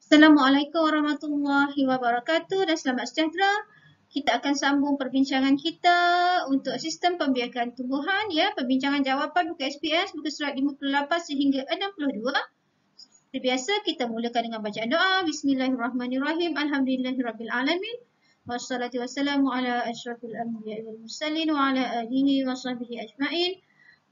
Assalamualaikum warahmatullahi wabarakatuh dan selamat sejahtera. Kita akan sambung perbincangan kita untuk sistem pembiakan tumbuhan, ya, perbincangan jawapan buku SPS muka surat 58 sehingga 62. Seperti biasa kita mulakan dengan bacaan doa. Bismillahirrahmanirrahim. Alhamdulillahirabbil alamin. Wassalatu wassalamu ala asyrafil anbiya'i wal mursalin wa ala alihi wa sahbihi ajma'in.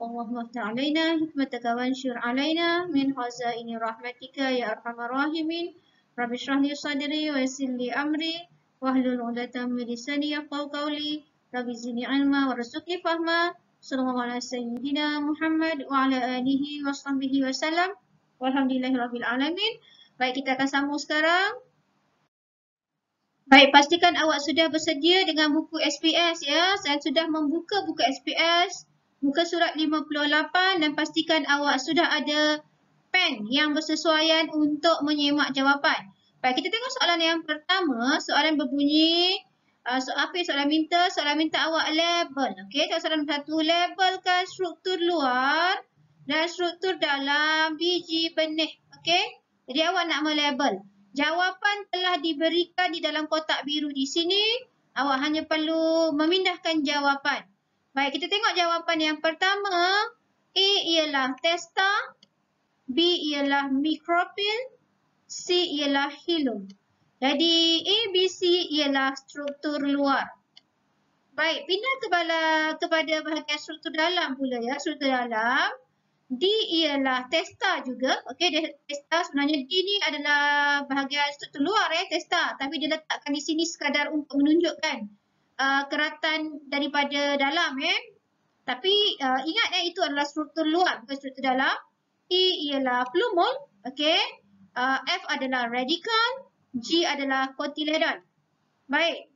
Allahumma iftah alaina hikmataka wansyur alaina min khazaini rahmatika ya arhamar rahimin. Rabbi shrah li sadri wa yassir li amri wahlul 'uqdatam min lisani yafqahu qawli. Rabbi zidni ilma warzuqni fahma. Sallallahu ala sayyidina Muhammad wa ala alihi wa sahbihi wasallam. Walhamdulillahirabbil alamin. Baik, kita akan sambung sekarang. Baik, pastikan awak sudah bersedia dengan buku SPS, ya. Saya sudah membuka buku SPS muka surat 58 dan pastikan awak sudah ada pen yang bersesuaian untuk menyemak jawapan. Baik, kita tengok soalan yang pertama. Soalan berbunyi, apa yang soalan minta? Soalan minta awak label. Okey, soalan satu, labelkan struktur luar dan struktur dalam biji benih. Okey, jadi awak nak melabel. Jawapan telah diberikan di dalam kotak biru di sini. Awak hanya perlu memindahkan jawapan. Baik, kita tengok jawapan yang pertama. A ialah testa, B ialah mikropil, C ialah hilum. Jadi A, B, C ialah struktur luar. Baik, pindah kepada bahagian struktur dalam pula, ya. Struktur dalam. D ialah testa juga. Okey, testa sebenarnya D ni adalah bahagian struktur luar, ya, testa. Tapi dia letakkan di sini sekadar untuk menunjukkan keratan daripada dalam, ya. Tapi ingat, ya, itu adalah struktur luar, bukan struktur dalam. E ialah plumule. Okey. F adalah radikal. G adalah kotiledon. Baik.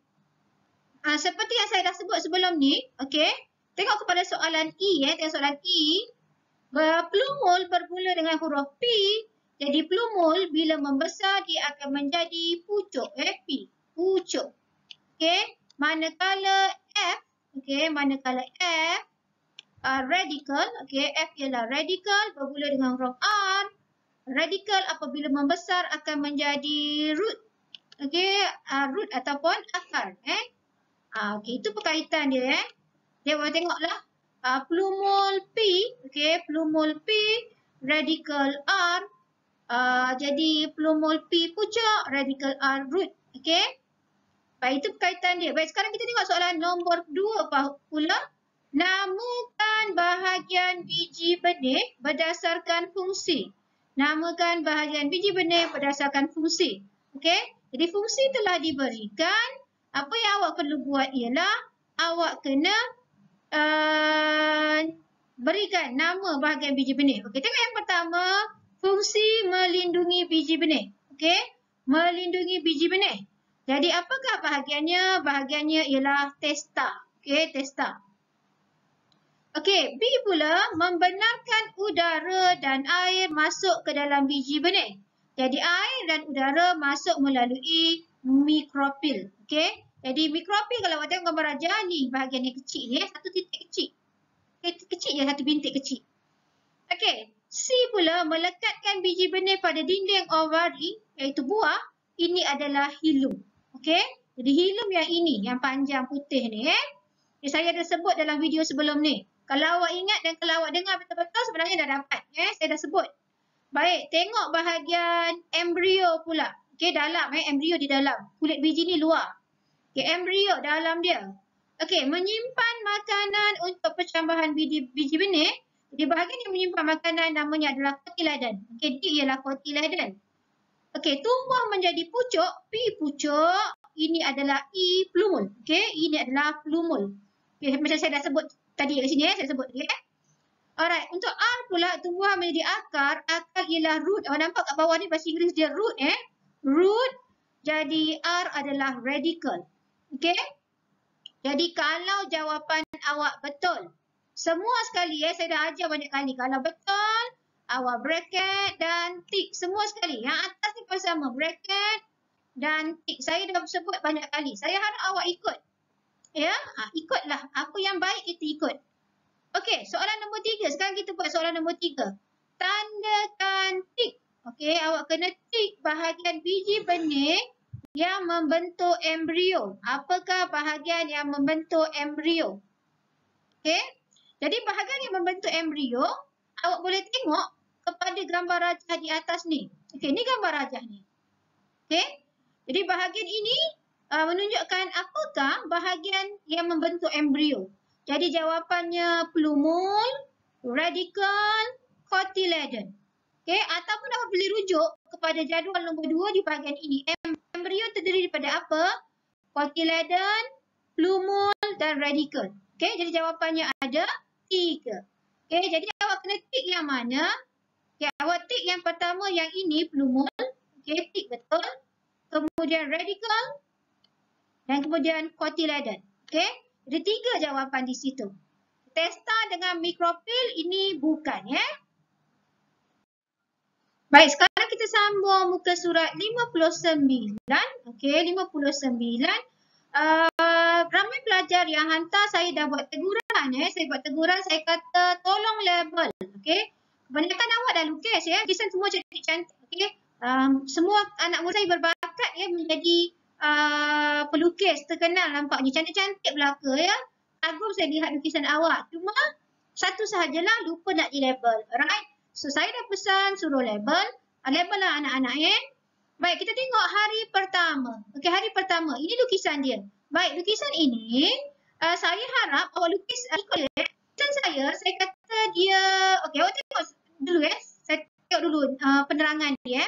Seperti yang saya dah sebut sebelum ni, okey. Tengok kepada soalan E, ya. Tengok soalan E. Plumule bermula dengan huruf P. Jadi plumule bila membesar dia akan menjadi pucuk, P. Pucuk. Okey. Manakala F, okey, manakala F radikal, okey, F ialah radikal bermula dengan huruf R. Radikal apabila membesar akan menjadi root. Okey, root ataupun akar, okey, itu perkaitan dia, Dia boleh tengoklah. Plumule P, okey, plumule P, radikal R. Jadi plumule P pucuk, radikal R root, okey. Baik, itu perkaitan dia. Baik, sekarang kita tengok soalan nombor 2 pula. Namakan bahagian biji benih berdasarkan fungsi. Namakan bahagian biji benih berdasarkan fungsi. Okey, jadi fungsi telah diberikan. Apa yang awak perlu buat ialah awak kena berikan nama bahagian biji benih. Okey, tengok yang pertama, fungsi melindungi biji benih. Okey, melindungi biji benih. Jadi apakah bahagiannya? Bahagiannya ialah testa. Okey, testa. Okey, B pula membenarkan udara dan air masuk ke dalam biji benih. Jadi air dan udara masuk melalui mikropil. Okey, jadi mikropil kalau awak tengok gambar raja ni, bahagian yang kecil ni, satu titik kecil. Kecil je, satu bintik kecil. Okey, C pula melekatkan biji benih pada dinding ovari, iaitu buah. Ini adalah hilum. Okey, jadi hilum yang ini, yang panjang putih ni, saya dah sebut dalam video sebelum ni. Kalau awak ingat dan kalau awak dengar betul-betul sebenarnya dah dapat. Saya dah sebut. Baik, tengok bahagian embrio pula. Okey, dalam, embrio di dalam. Kulit biji ni luar. Okey, embrio dalam dia. Okey, menyimpan makanan untuk percambahan biji benih. Jadi bahagian yang menyimpan makanan namanya adalah kotiledon. Okey, D ialah kotiledon. Okey, tumbuh menjadi pucuk, P pucuk. Ini adalah E plumule. Okey, ini adalah plumule. Okay, macam saya dah sebut tadi kat sini, saya sebut tadi. Alright, untuk R pula tumbuhan menjadi akar. Akar ialah root. Awak nampak kat bawah ni bahasa Inggeris dia root, Root. Jadi R adalah radical. Okey. Jadi kalau jawapan awak betul, semua sekali, saya dah ajar banyak kali. Kalau betul, awak bracket dan tick semua sekali. Yang atas ni pun sama, bracket dan tick. Saya dah sebut banyak kali. Saya harap awak ikut. Ya, ikutlah. Apa yang baik itu ikut. Okey, soalan nombor 3. Sekarang kita buat soalan nombor 3. Tandakan tik Okey, awak kena tik bahagian biji benih yang membentuk embrio. Apakah bahagian yang membentuk embrio? Okey. Jadi bahagian yang membentuk embrio, awak boleh tengok kepada gambar rajah di atas ni. Okey, ni gambar rajah ni. Okey. Jadi bahagian ini menunjukkan apakah bahagian yang membentuk embrio. Jadi jawapannya plumule, radical, cotyledon. Okey, ataupun awak boleh rujuk kepada jadual nombor 2 di bahagian ini. Embrio terdiri daripada apa? Cotyledon, plumule dan radical. Okey, jadi jawapannya ada 3. Okey, jadi awak kena tik yang mana? Okey, awak tik yang pertama yang ini plumule. Okey, tik betul. Kemudian radical dan kemudian cotyledon. Okey, ada 3 jawapan di situ. Testa dengan mikrofil ini bukan ya. Baik, sekarang kita sambung muka surat 59. Okey, 59. Ramai pelajar yang hantar saya dah buat teguran ya. Saya buat teguran, saya kata tolong label. Okey. Kebanyakan awak dah lukis ya. Lukisan semua cantik-cantik. Okey. Semua anak murid saya berbakat ya menjadi pelukis terkenal nampaknya. Cantik-cantik belaka ya. Kagum saya lihat lukisan awak. Cuma satu sahajalah lupa nak di-label. Alright. So saya dah pesan suruh label. Label lah anak-anak ya. Baik, kita tengok hari pertama. Okey, hari pertama. Ini lukisan dia. Baik, lukisan ini saya harap awak lukis lukisan saya kata dia, okey, awak tengok dulu ya. Saya tengok dulu penerangan dia.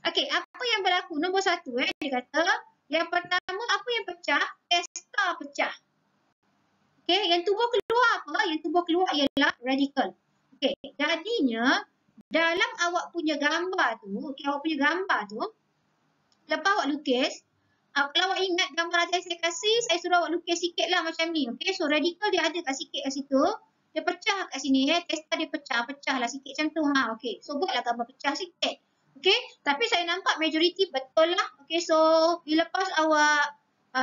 Okey, apa yang berlaku? Nombor 1 dia kata, yang pertama apa yang pecah? Testa pecah. Okey, yang tubuh keluar apa? Yang tubuh keluar ialah radical. Okey, jadinya dalam awak punya gambar tu, okey, awak punya gambar tu, lepas awak lukis, kalau awak ingat gambar yang saya kasih, saya suruh awak lukis sikit lah macam ni. Okey, so radical dia ada kat sikit kat situ. Dia pecah kat sini ya. Testa dia pecah lah sikit macam tu. Okey, so buatlah gambar pecah sikit. Okey, tapi saya nampak majoriti betul lah. Okey, so bila lepas awak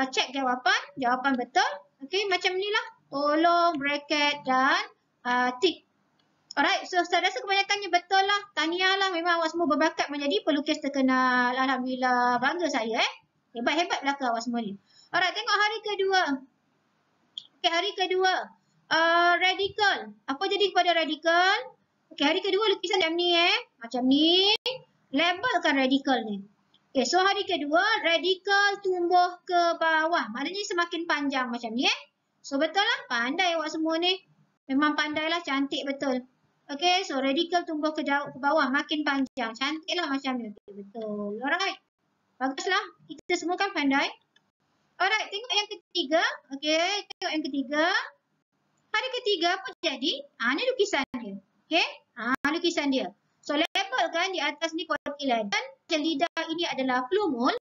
cek jawapan betul. Okey, macam ni lah. Tolong bracket dan tick. Alright, so saya rasa kebanyakannya betul lah. Tahniah lah, memang awak semua berbakat menjadi pelukis terkenal. Alhamdulillah, bangga saya Hebat-hebat belaka awak semua ni. Alright, tengok hari kedua. Okey, hari kedua. Radical. Apa jadi kepada radical? Okey, hari kedua lukisan macam ni Macam ni. Labelkan radical ni. Okey, so hari kedua, radical tumbuh ke bawah. Maknanya semakin panjang macam ni So betul lah, pandai awak semua ni. Memang pandailah, cantik betul. Okey, so radical tumbuh ke bawah, makin panjang. Cantiklah macam ni. Okay, betul. Alright. Baguslah. Kita semua kan pandai. Alright, tengok yang ketiga. Okey, tengok yang ketiga. Hari ketiga apa jadi? Ni lukisan dia. Okey? Lukisan dia. So label kan di atas ni cotyledon. Lidah ini adalah plumule.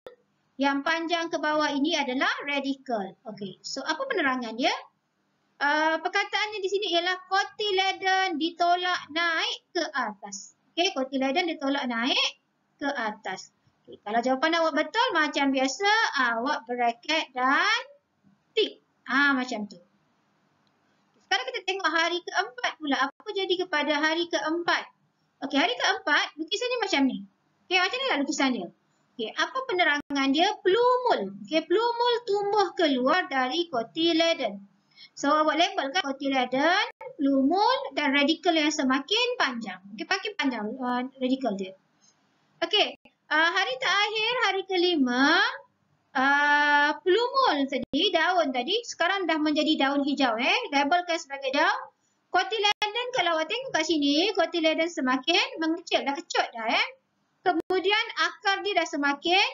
Yang panjang ke bawah ini adalah radical. Okey, so apa penerangan dia? Perkataannya di sini ialah cotyledon ditolak naik ke atas. Okey, cotyledon ditolak naik ke atas. Okay, kalau jawapan awak betul macam biasa, awak bracket dan tick. Macam tu. Sekarang kita tengok hari keempat pula. Apa jadi kepada hari keempat? Okey, hari keempat lukisan ni macam ni. Okey, macam ni lah lukisan dia. Okey, apa penerangan dia? Plumule. Okey, plumule tumbuh keluar dari cotyledon. So, awak labelkan cotyledon, plumule dan radical yang semakin panjang. Okey, makin panjang radical dia. Okey, hari terakhir, hari kelima, plumule tadi, daun tadi, sekarang dah menjadi daun hijau. Labelkan sebagai daun. Cotyledon, kalau awak tengok kat sini, cotyledon semakin mengecil, dah kecut dah. Kemudian akar dia dah semakin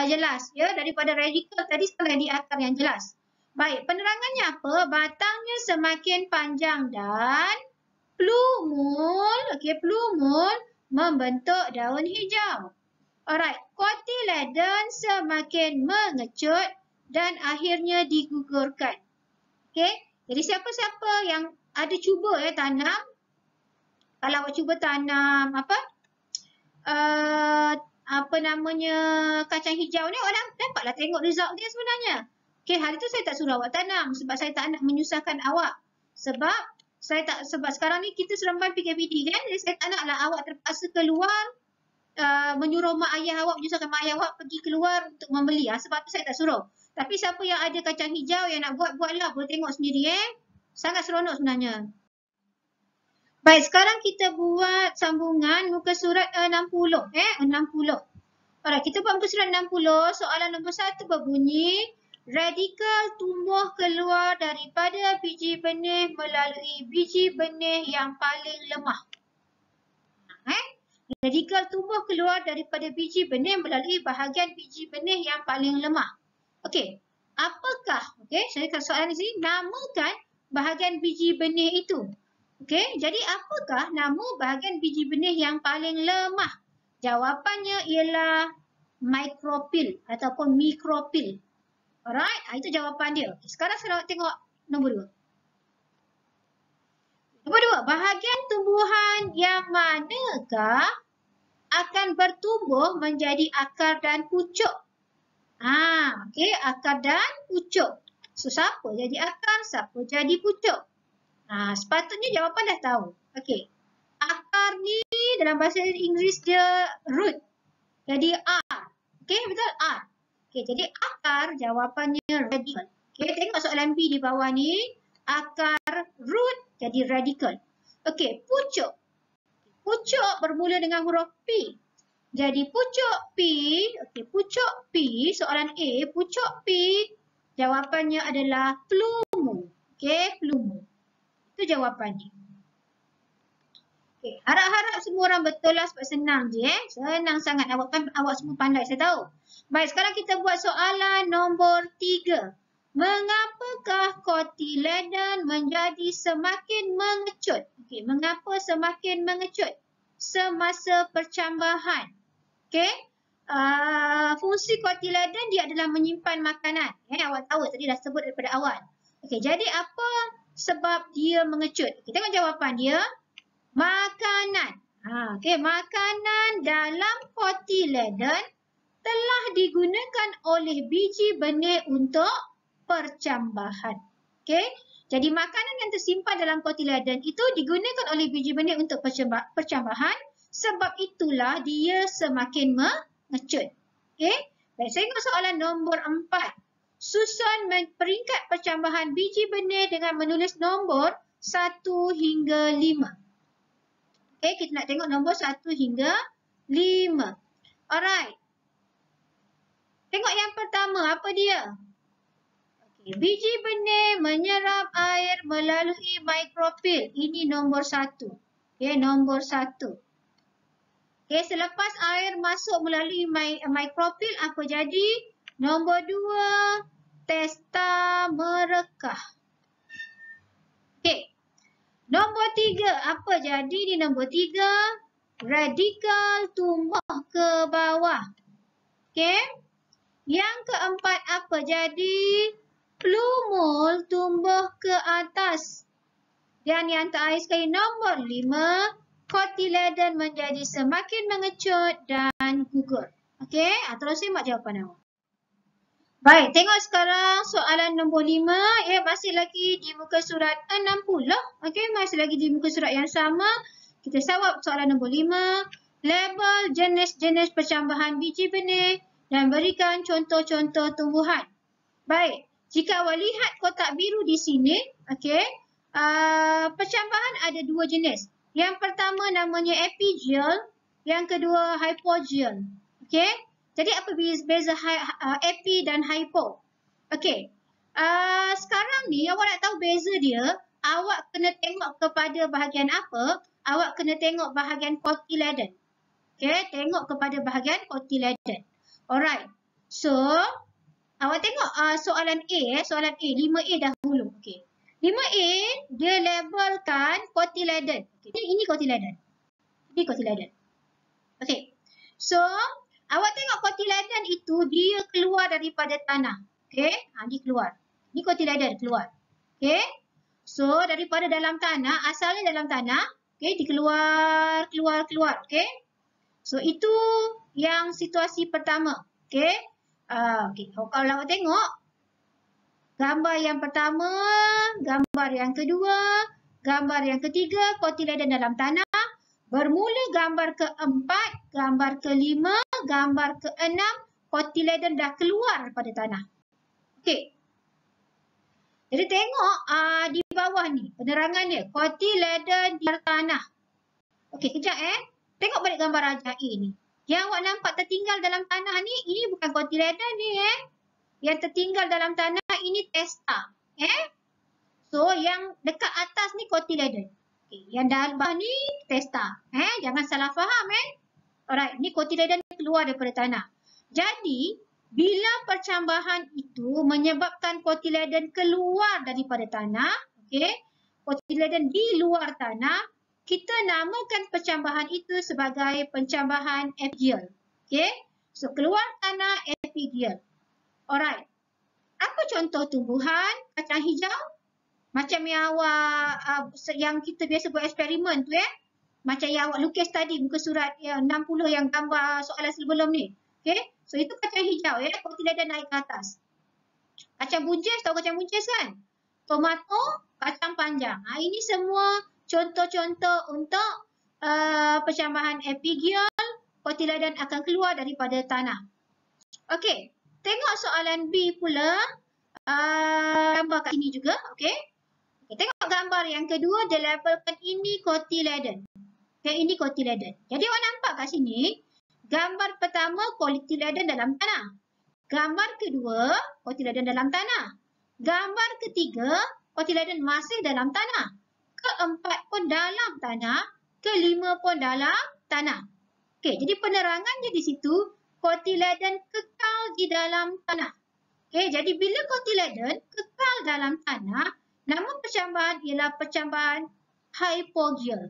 jelas. Daripada radical tadi, sekarang di akar yang jelas. Baik, penerangannya apa? Batangnya semakin panjang dan plumule, plumule membentuk daun hijau. Alright, cotyledon semakin mengecut dan akhirnya digugurkan. Okey, jadi siapa-siapa yang ada cuba tanam, kalau awak cuba tanam kacang hijau ni, orang dapatlah tengok result dia sebenarnya. Okey, hari tu saya tak suruh awak tanam sebab saya tak nak menyusahkan awak. Sebab sekarang ni kita seremban PKPD kan, jadi saya tak naklah awak terpaksa keluar menyuruh mak ayah awak, menyusahkan mak ayah awak pergi keluar untuk membeli. Sebab tu saya tak suruh. Tapi siapa yang ada kacang hijau yang nak buat-buatlah, boleh tengok sendiri Sangat seronok sebenarnya. Baik, sekarang kita buat sambungan muka surat 60. 60. Alright, kita buat muka surat 60. Soalan nombor 1 berbunyi, radikal tumbuh keluar daripada biji benih melalui biji benih yang paling lemah. Radikal tumbuh keluar daripada biji benih melalui bahagian biji benih yang paling lemah. Okey, apakah, saya akan soalan di sini, namakan bahagian biji benih itu. Okey, jadi apakah nama bahagian biji benih yang paling lemah? Jawapannya ialah mikropil ataupun mikropil. Alright, itu jawapan dia. Sekarang saya nak tengok nombor 2. Nombor 2, bahagian tumbuhan yang manakah akan bertumbuh menjadi akar dan pucuk? Akar dan pucuk. So, siapa jadi akar, siapa jadi pucuk? Sepatutnya jawapan dah tahu. Akar ni dalam bahasa Inggeris dia root. Jadi R. Betul? R. Jadi akar jawapannya radical. Tengok soalan B di bawah ni. Akar root jadi radical. Pucuk. Pucuk bermula dengan huruf P. Jadi pucuk P, pucuk P, soalan A, pucuk P jawapannya adalah plumu. Plumu. Itu jawapannya. Harap-harap semua orang betul lah sebab senang je. Senang sangat. Awak semua pandai, saya tahu. Baik, sekarang kita buat soalan nombor 3. Mengapakah kotiledon menjadi semakin mengecut? Mengapa semakin mengecut? Semasa percambahan. Fungsi kotiledon dia adalah menyimpan makanan. Awak tahu tadi dah sebut daripada awal. Jadi apa sebab dia mengecut? Tengok jawapan dia. Makanan. Makanan dalam kotiledon telah digunakan oleh biji benih untuk percambahan. Jadi makanan yang tersimpan dalam kotiledon itu digunakan oleh biji benih untuk percambahan, sebab itulah dia semakin mengecut. Baik, saya tengok soalan nombor 4. Susun peringkat percambahan biji benih dengan menulis nombor 1 hingga 5. Kita nak tengok nombor 1 hingga 5. Alright. Tengok yang pertama, apa dia? Biji benih menyerap air melalui mikropil. Ini nombor 1. Nombor 1. Selepas air masuk melalui mikropil, apa jadi? Nombor 2, testa merekah. Nombor 3, apa jadi di nombor 3? Radikal tumbuh ke bawah. Yang keempat, apa jadi? Plumul tumbuh ke atas. Dan yang terakhir sekali, nombor 5, kotiledon menjadi semakin mengecut dan gugur. Terus simak jawapan awak. Baik, tengok sekarang soalan nombor 5. Masih lagi di muka surat 60. Masih lagi di muka surat yang sama. Kita jawab soalan nombor 5. Label jenis-jenis percambahan biji benih dan berikan contoh-contoh tumbuhan. Baik, jika awak lihat kotak biru di sini, percambahan ada 2 jenis. Yang pertama namanya epigeal, yang kedua hypogeal. Jadi apa beza epi dan hypo? Sekarang ni awak nak tahu beza dia, awak kena tengok kepada bahagian apa? Awak kena tengok bahagian kotiledon. Tengok kepada bahagian kotiledon. Alright. So, awak tengok soalan A, soalan A, 5A dahulu. 5A dia labelkan kotiledon. Ini kotiledon. Ini kotiledon. So, awak tengok kotiledon itu dia keluar daripada tanah. Dia keluar. Ini kotiledon keluar. So, daripada dalam tanah, asalnya dalam tanah, dikeluar, keluar. So, itu yang situasi pertama. Kalau awak tengok, gambar yang pertama, gambar yang kedua, gambar yang ketiga, kotiledon dalam tanah. Bermula gambar keempat, gambar kelima, gambar keenam, kotiledon dah keluar daripada tanah. Okey. Jadi tengok di bawah ni penerangan dia. Kotiledon di tanah. Okey, kejap Tengok balik gambar Raja A ni. Yang awak nampak tertinggal dalam tanah ni, ini bukan kotiledon ni Yang tertinggal dalam tanah ini testa. So yang dekat atas ni kotiledon. Okay. Yang dalam bawah ni testa. Jangan salah faham Alright, ni kotiledon keluar daripada tanah. Jadi, bila percambahan itu menyebabkan kotiledon keluar daripada tanah, kotiledon di luar tanah, kita namakan percambahan itu sebagai pencambahan apigeal. So keluar tanah apigeal. Alright. Apa contoh tumbuhan kacang hijau? Macam yang awak yang kita biasa buat eksperimen tu Macam yang awak lukis tadi muka surat 60 yang gambar soalan sebelum ni. So itu kacang hijau kotiledon naik ke atas. Kacang buncis, tahu kacang buncis kan? Tomato, kacang panjang. Ini semua contoh-contoh untuk percambahan apigeal, kotiledon akan keluar daripada tanah. Okey, tengok soalan B pula. Gambar kat sini juga, tengok gambar yang kedua, dia labelkan ini kotiledon. Ini kotiledon. Jadi awak nampak kat sini, gambar pertama kotiledon dalam tanah. Gambar kedua, kotiledon dalam tanah. Gambar ketiga, kotiledon masih dalam tanah. Keempat pun dalam tanah. Kelima pun dalam tanah. Jadi penerangannya di situ, kotiledon kekal di dalam tanah. Jadi bila kotiledon kekal dalam tanah, nama percambahan ialah percambahan hypogeal.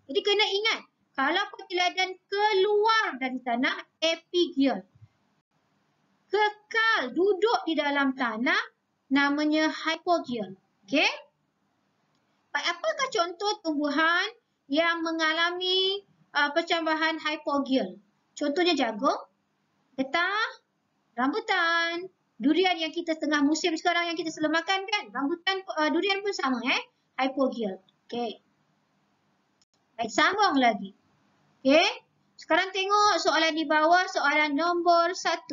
Jadi kena ingat, kalau kotiledon keluar dari tanah, apigeal. Kekal duduk di dalam tanah, namanya hypogeal. Apakah contoh tumbuhan yang mengalami percambahan hypogeal? Contohnya jagung, getah, rambutan, durian yang kita tengah musim sekarang yang kita selalu makan kan? Rambutan, durian pun sama hypogeal. Baik, sambung lagi. Sekarang tengok soalan di bawah, soalan nombor 1.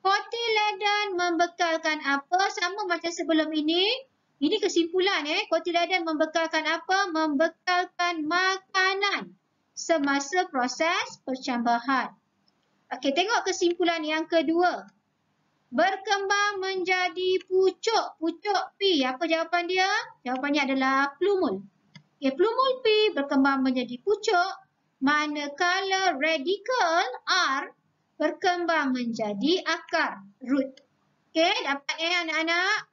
Kotiledon membekalkan apa? Sama macam sebelum ini. Ini kesimpulan kotiledon membekalkan apa? Membekalkan makanan semasa proses percambahan. Tengok kesimpulan yang kedua. Berkembang menjadi pucuk. Pucuk P. Apa jawapan dia? Jawapannya adalah plumule. Plumule P berkembang menjadi pucuk. Manakala radikal R berkembang menjadi akar. Root. Dapat anak-anak?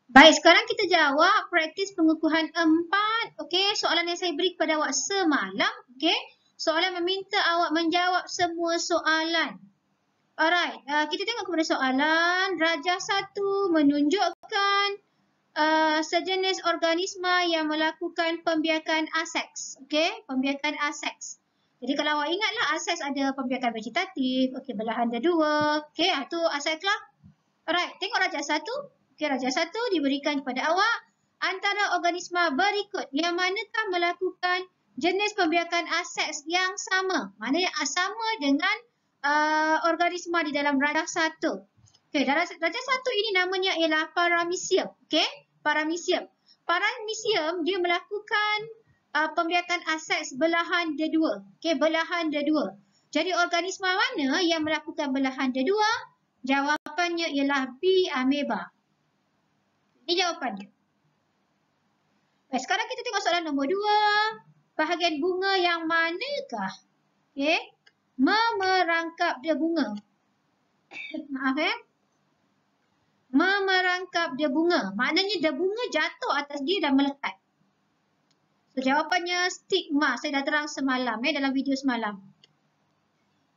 Baik, sekarang kita jawab praktis pengukuhan 4. Soalan yang saya beri kepada awak semalam. Soalan meminta awak menjawab semua soalan. Alright, kita tengok kepada soalan. Rajah 1 menunjukkan sejenis organisma yang melakukan pembiakan aseks. Pembiakan aseks. Jadi kalau awak ingatlah aseks ada pembiakan vegetatif. Belahan ada 2. Itu aseks lah. Alright, tengok rajah 1. Rajah 1 diberikan kepada awak antara organisma berikut yang manakah melakukan jenis pembiakan aseks yang sama. Maknanya sama dengan organisma di dalam rajah 1. Dalam rajah 1 ini namanya ialah paramecium. Paramecium. Paramecium dia melakukan pembiakan aseks belahan D2. Belahan D2. Jadi organisma mana yang melakukan belahan D2? Jawapannya ialah B, ameba. Ini jawapannya. Baik, sekarang kita tengok soalan nombor 2. Bahagian bunga yang manakah memerangkap dia bunga? Maaf memerangkap dia bunga. Maknanya dia bunga jatuh atas dia dan melekat. So, jawapannya stigma. Saya dah terang semalam dalam video semalam.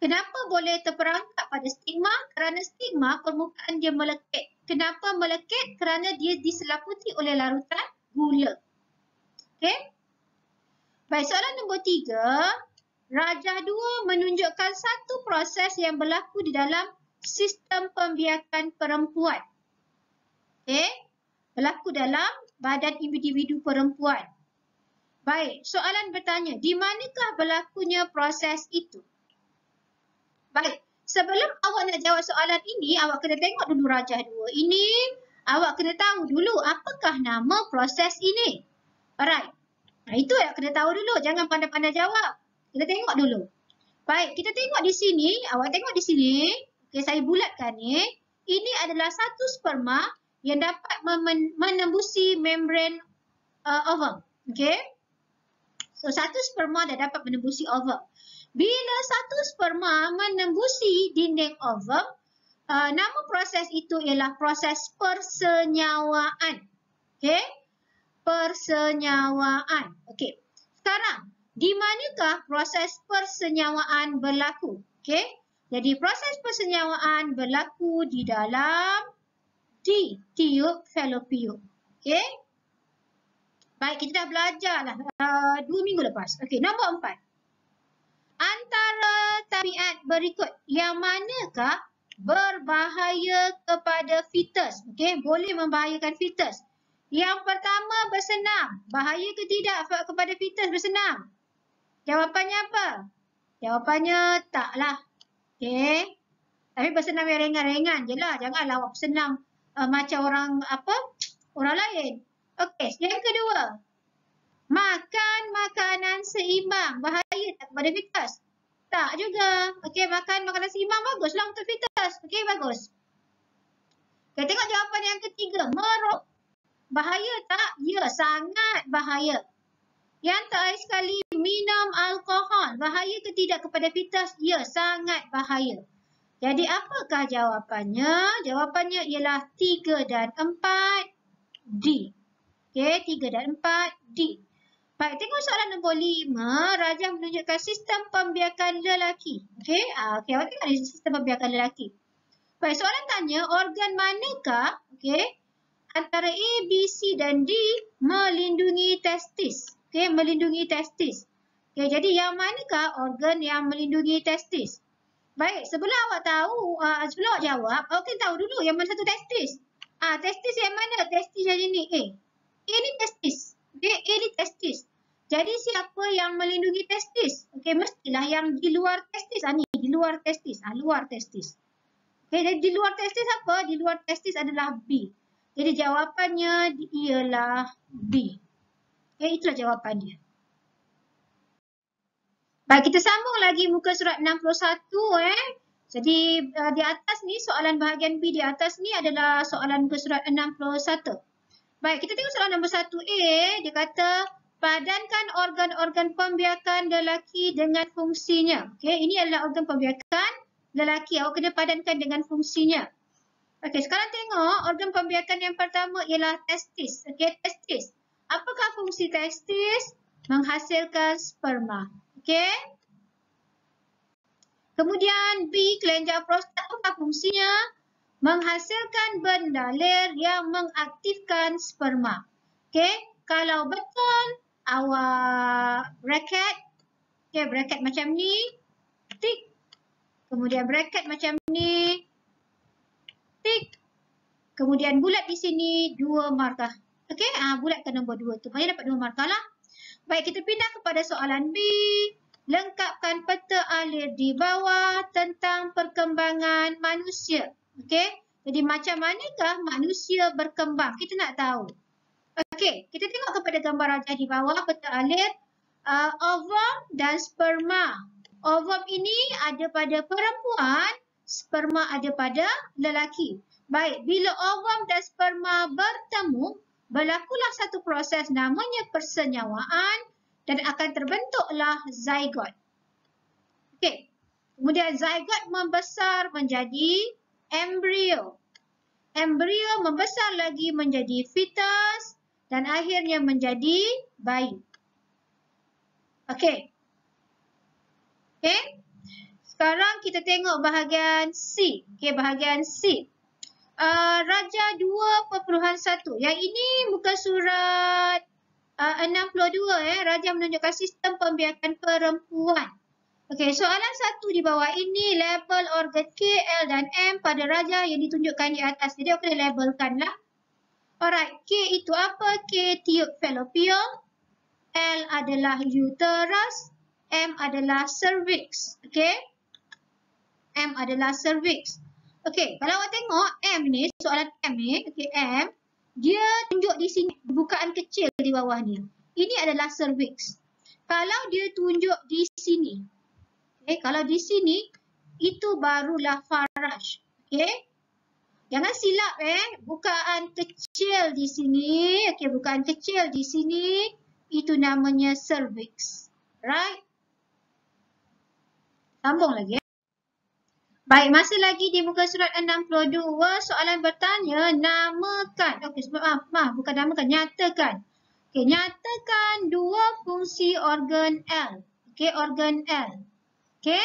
Kenapa boleh terperangkap pada stigma? Kerana stigma permukaan dia melekit. Kenapa melekit? Kerana dia diselaputi oleh larutan gula. Baik, soalan nombor 3. Rajah 2 menunjukkan satu proses yang berlaku di dalam sistem pembiakan perempuan. Berlaku dalam badan individu perempuan. Baik, soalan bertanya, di manakah berlakunya proses itu? Baik, sebelum awak nak jawab soalan ini, awak kena tengok dulu rajah 2 ini. Awak kena tahu dulu apakah nama proses ini. Alright. Nah, itu yang kena tahu dulu. Jangan pandai-pandai jawab. Kita tengok dulu. Baik, kita tengok di sini. Awak tengok di sini. Okay, saya bulatkan ni. Ini adalah satu sperma yang dapat menembusi membran ovum. Okay. So, satu sperma dah dapat menembusi ovum. Bila satu sperma menembusi dinding ovum, nama proses itu ialah proses persenyawaan. Okay. Persenyawaan. Okey. Sekarang, di manakah proses persenyawaan berlaku? Okey. Jadi, proses persenyawaan berlaku di dalam tiub fallopian. Okey. Baik, kita dah belajar lah 2 minggu lepas. Okey, nombor 4. Antara tabiat berikut, yang manakah berbahaya kepada fetus? Okey, boleh membahayakan fetus. Yang pertama, bersenam. Bahaya ke tidak kepada fetus bersenam? Jawapannya apa? Jawapannya taklah. Okey. Tapi bersenam yang ringan-ringan je lah. Janganlah awak bersenam macam orang lain. Okey, yang kedua. Makan makanan seimbang. Bahaya tak kepada fetus? Tak juga. Okey, makan makanan seimbang baguslah untuk fetus. Okey, bagus. Okey, tengok jawapan yang ketiga. Merokok. Bahaya tak? Ya, sangat bahaya. Yang terakhir sekali, minum alkohol. Bahaya ke tidak kepada fetus? Ya, sangat bahaya. Jadi, apakah jawapannya? Jawapannya ialah 3 dan 4, D. Okey, 3 dan 4, D. Baik, tengok soalan nombor 5. Rajah menunjukkan sistem pembiakan lelaki. Okey, okey, awak tengok sistem pembiakan lelaki. Baik, soalan tanya, organ manakah, okey, antara A, B, C dan D melindungi testis. Okey, melindungi testis. Okey, jadi yang manakah organ yang melindungi testis? Baik, sebelum awak tahu, sebelum awak jawab, awak kena tahu dulu yang mana satu testis. Testis yang mana? Testis yang ini, A. A ni testis. Okey, A ni testis. Jadi siapa yang melindungi testis? Okey, mestilah yang di luar testis. Ni di luar testis. Luar testis. Okey, jadi di luar testis apa? Di luar testis adalah B. Jadi jawapannya ialah B. Okay, itulah jawapannya. Baik, kita sambung lagi muka surat 61. Jadi di atas ni, soalan bahagian B di atas ni adalah soalan muka surat 61. Baik, kita tengok soalan nombor 1A. Dia kata, padankan organ-organ pembiakan lelaki dengan fungsinya. Okay, ini adalah organ pembiakan lelaki. Awak kena padankan dengan fungsinya. Okey, sekarang tengok organ pembiakan yang pertama ialah testis. Okey, testis. Apakah fungsi testis? Menghasilkan sperma. Okey. Kemudian B, kelenjar prostat. Apakah fungsinya? Menghasilkan bendalir yang mengaktifkan sperma. Okey, kalau betul awak bracket. Okey, bracket macam ni. Tik. Kemudian bracket macam ni. Tik. Kemudian bulat di sini 2 markah. Okey, bulatkan nombor 2 tu. Maksudnya dapat 2 markah lah. Baik, kita pindah kepada soalan B. Lengkapkan peta alir di bawah tentang perkembangan manusia. Okey, jadi macam manakah manusia berkembang? Kita nak tahu. Okey, kita tengok kepada gambar rajah di bawah peta alir. Ovum dan sperma. Ovum ini ada pada perempuan, sperma ada pada lelaki. Baik, bila ovum dan sperma bertemu, berlakulah satu proses namanya persenyawaan dan akan terbentuklah zygot. Okey. Kemudian zygot membesar menjadi embrio. Embrio membesar lagi menjadi fetus dan akhirnya menjadi bayi. Okey. Okey. Sekarang kita tengok bahagian C. Okey, bahagian C. Rajah 2.1. Yang ini muka surat 62. Rajah menunjukkan sistem pembiakan perempuan. Okey, soalan 1 di bawah ini label organ K, L dan M pada rajah yang ditunjukkan di atas. Jadi aku kena labelkan lah. Alright, K itu apa? K tiub fallopian. L adalah uterus, M adalah cervix. Okey? M adalah cervix. Okey, kalau awak tengok M ni, soalan M ni, okey, M, dia tunjuk di sini, bukaan kecil di bawah ni. Ini adalah cervix. Kalau dia tunjuk di sini, okey, kalau di sini, itu barulah faraj. Okey? Jangan silap bukaan kecil di sini, okey, bukaan kecil di sini, itu namanya cervix. Right? Sambung lagi. Baik, masih lagi di muka surat 62, soalan bertanya, namakan. Okey, maaf, bukan namakan, nyatakan. Okey, nyatakan dua fungsi organ L. Okey, organ L. Okey?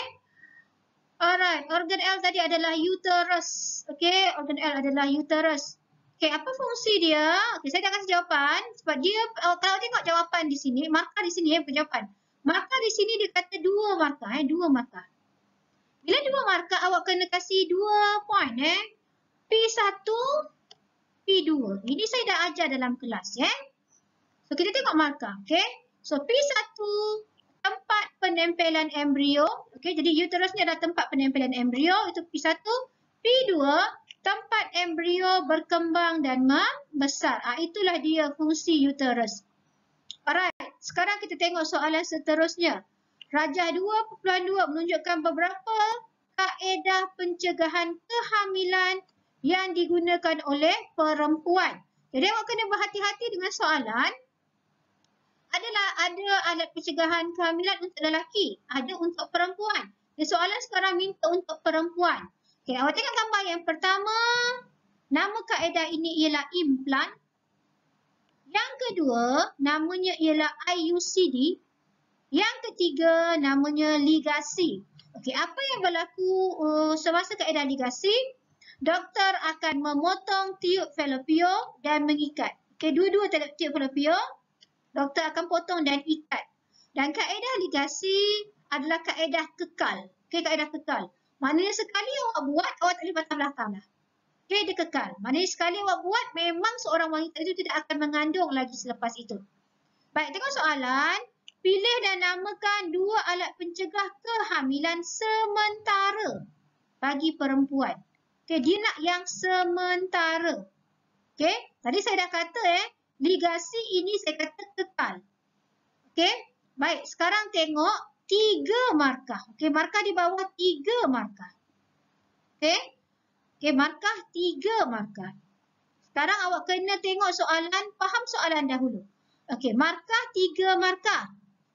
Alright, organ L tadi adalah uterus. Okey, organ L adalah uterus. Okey, apa fungsi dia? Okey, saya dah kasih jawapan. Sebab dia, kalau tengok jawapan di sini, markah di sini bukan jawapan. Markah di sini dia kata dua markah, dua markah. Bila dua markah, awak kena kasih 2 poin P1, P2. Ini saya dah ajar dalam kelas So kita tengok markah, okey. So P1 tempat penempelan embrio, okey. Jadi uterus ni adalah tempat penempelan embrio, itu P1. P2 tempat embrio berkembang dan membesar. Itulah dia fungsi uterus. Alright, sekarang kita tengok soalan seterusnya. Rajah 2.2 menunjukkan beberapa kaedah pencegahan kehamilan yang digunakan oleh perempuan. Jadi awak kena berhati-hati dengan soalan. Ada alat pencegahan kehamilan untuk lelaki, ada untuk perempuan. Jadi soalan sekarang minta untuk perempuan. Okey, awak tengok gambar yang pertama. Nama kaedah ini ialah implan. Yang kedua, namanya ialah IUCD. Yang ketiga, namanya ligasi. Okey, apa yang berlaku semasa kaedah ligasi? Doktor akan memotong tiub falopio dan mengikat. Okey, dua-dua tiub falopio, doktor akan potong dan ikat. Dan kaedah ligasi adalah kaedah kekal. Okey, kaedah kekal. Maknanya sekali awak buat, awak tak boleh patah belakang dah. Okey, dia kekal. Maknanya sekali awak buat, memang seorang wanita itu tidak akan mengandung lagi selepas itu. Baik, tengok soalan. Pilih dan namakan dua alat pencegah kehamilan sementara bagi perempuan. Okey, dia nak yang sementara. Okey, tadi saya dah kata ligasi ini saya kata kekal. Okey, baik, sekarang tengok 3 markah. Okey, markah di bawah 3 markah. Okey, okey, markah 3 markah. Sekarang awak kena tengok soalan, faham soalan dahulu. Okey, markah 3 markah.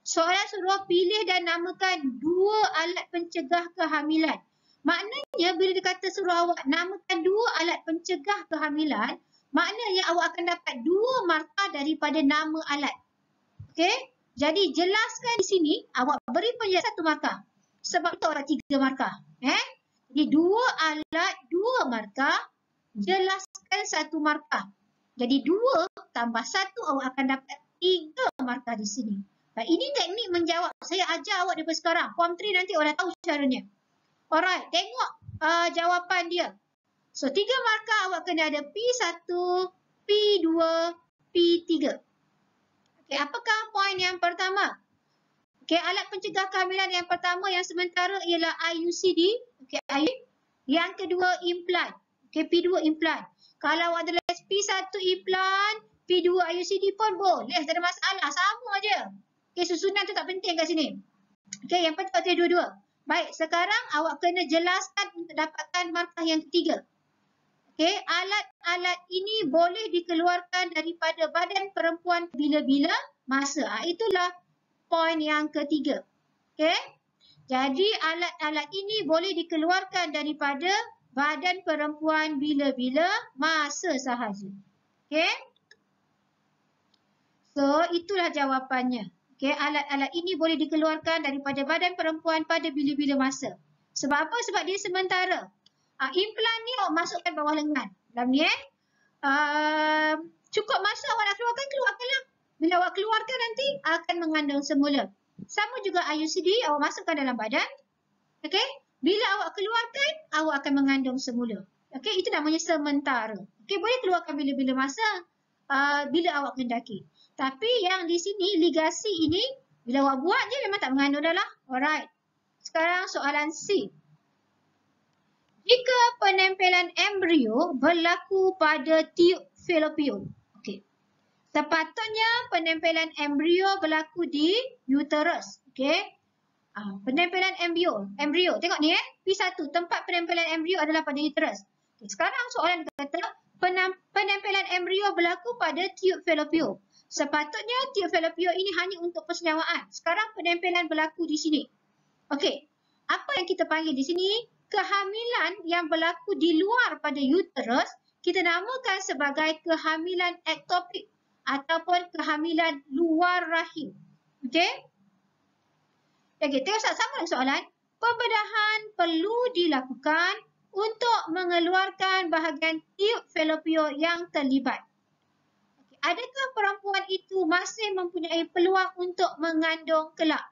Soalan suruh pilih dan namakan dua alat pencegah kehamilan. Maknanya bila dia kata suruh awak namakan dua alat pencegah kehamilan, maknanya awak akan dapat 2 markah daripada nama alat. Okey? Jadi jelaskan di sini, awak beri penjelasan 1 markah. Sebab itu orang 3 markah. Jadi 2 alat, 2 markah, jelaskan 1 markah. Jadi 2 tambah 1 awak akan dapat 3 markah di sini. Ini teknik menjawab. Saya ajar awak daripada sekarang. Form 3 nanti awak dah tahu caranya. Alright, tengok jawapan dia. So, 3 markah awak kena ada P1, P2, P3. Okey, apakah poin yang pertama? Okey, alat pencegah kehamilan yang pertama yang sementara ialah IUCD. Okey, yang kedua implan. Okey, P2 implan. Kalau awak ada P1 implan, P2 IUCD pun boleh. Tak ada masalah. Sama aja. Okey, susunan tu tak penting kat sini. Okey, yang penting ada dua-dua. Baik, sekarang awak kena jelaskan untuk dapatkan markah yang ketiga. Okey, alat-alat ini boleh dikeluarkan daripada badan perempuan bila-bila masa. Itulah poin yang ketiga. Okey, jadi alat-alat ini boleh dikeluarkan daripada badan perempuan bila-bila masa sahaja. Okey, so itulah jawapannya. Okey, alat-alat ini boleh dikeluarkan daripada badan perempuan pada bila-bila masa. Sebab apa? Sebab dia sementara. Implan ni awak masukkan bawah lengan. Dalam ni cukup masa awak nak keluarkan, keluarkanlah. Bila awak keluarkan nanti akan mengandung semula. Sama juga IUCD, awak masukkan dalam badan. Okey, bila awak keluarkan, awak akan mengandung semula. Okey, itu namanya sementara. Okey, boleh keluarkan bila-bila masa bila awak kendaki. Tapi yang di sini ligasi ini bila awak buat je memang tak mengandung dah lah. Alright. Sekarang soalan C. Jika penempelan embrio berlaku pada tiub fallopian. Okey. Sepatutnya penempelan embrio berlaku di uterus. Okey. Penempelan embrio. Tengok ni P1. Tempat penempelan embrio adalah pada uterus. Okay, sekarang soalan kata penempelan embrio berlaku pada tiub fallopian. Sepatutnya tiub fallopian ini hanya untuk persenyawaan. Sekarang penempelan berlaku di sini. Okey. Apa yang kita panggil di sini? Kehamilan yang berlaku di luar pada uterus kita namakan sebagai kehamilan ektopik ataupun kehamilan luar rahim. Okey? Okey, tengok sama dengan soalan. Pembedahan perlu dilakukan untuk mengeluarkan bahagian tiub fallopian yang terlibat. Okey, adakah perempuan itu masih mempunyai peluang untuk mengandung kelak?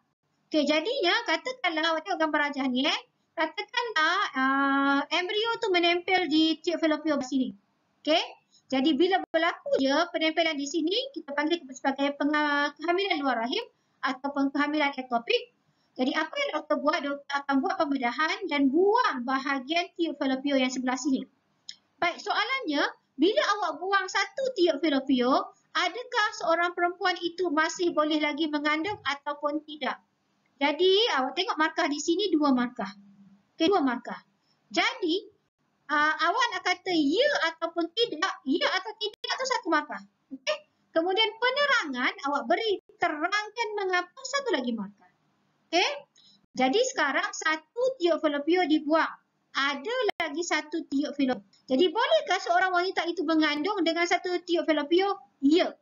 Okey, jadinya katakanlah awak tengok gambar rajah ni katakanlah embrio tu menempel di tiub fallopian sini. Okey? Jadi bila berlaku je penempelan di sini kita panggil sebagai kehamilan luar rahim ataupun kehamilan ektopik. Jadi apa yang doktor buat? Doktor akan buat pembedahan dan buang bahagian tiub fallopian yang sebelah sini. Baik, soalannya bila awak buang satu tiub fallopian, adakah seorang perempuan itu masih boleh lagi mengandung ataupun tidak? Jadi awak tengok markah di sini 2 markah. Okay, 2 markah. Jadi, awak nak kata ya ataupun tidak, ya atau tidak itu 1 markah. Okay? Kemudian penerangan, awak beri terangkan mengapa 1 lagi markah. Okay? Jadi sekarang 1 tiub fallopian dibuang. Ada lagi 1 tiub fallopian. Jadi bolehkah seorang wanita itu mengandung dengan 1 tiub fallopian? Ya.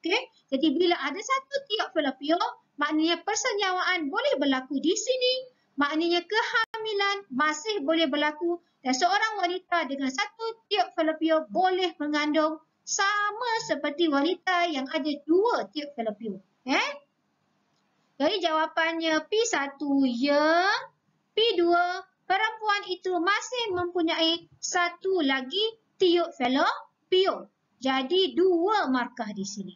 Okay? Jadi bila ada 1 tiub fallopian, maknanya persenyawaan boleh berlaku di sini. Maknanya kehamilan masih boleh berlaku dan seorang wanita dengan 1 tiub fallopian boleh mengandung sama seperti wanita yang ada 2 tiub fallopian. Jadi jawapannya P1 ya, P2 perempuan itu masih mempunyai 1 lagi tiub fallopian. Jadi 2 markah di sini.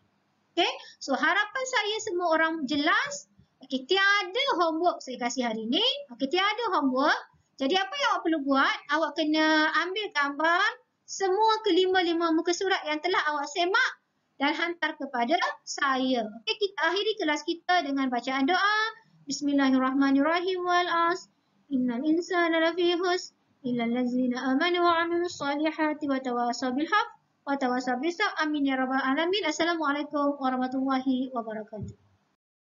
Okay, so harapan saya semua orang jelas. Okey, tiada homework saya kasih hari ini. Okey, tiada homework. Jadi apa yang awak perlu buat? Awak kena ambil gambar semua kelima-lima muka surat yang telah awak semak dan hantar kepada saya. Okey, kita akhiri kelas kita dengan bacaan doa. Bismillahirrahmanirrahim wal 'asr. Innal insana lafi khusr illa allazina amanu wa 'amilus solihati wa tawasaw bil haqq wa tawasaw bis sabr. Amin ya rabbal alamin. Assalamualaikum warahmatullahi wabarakatuh.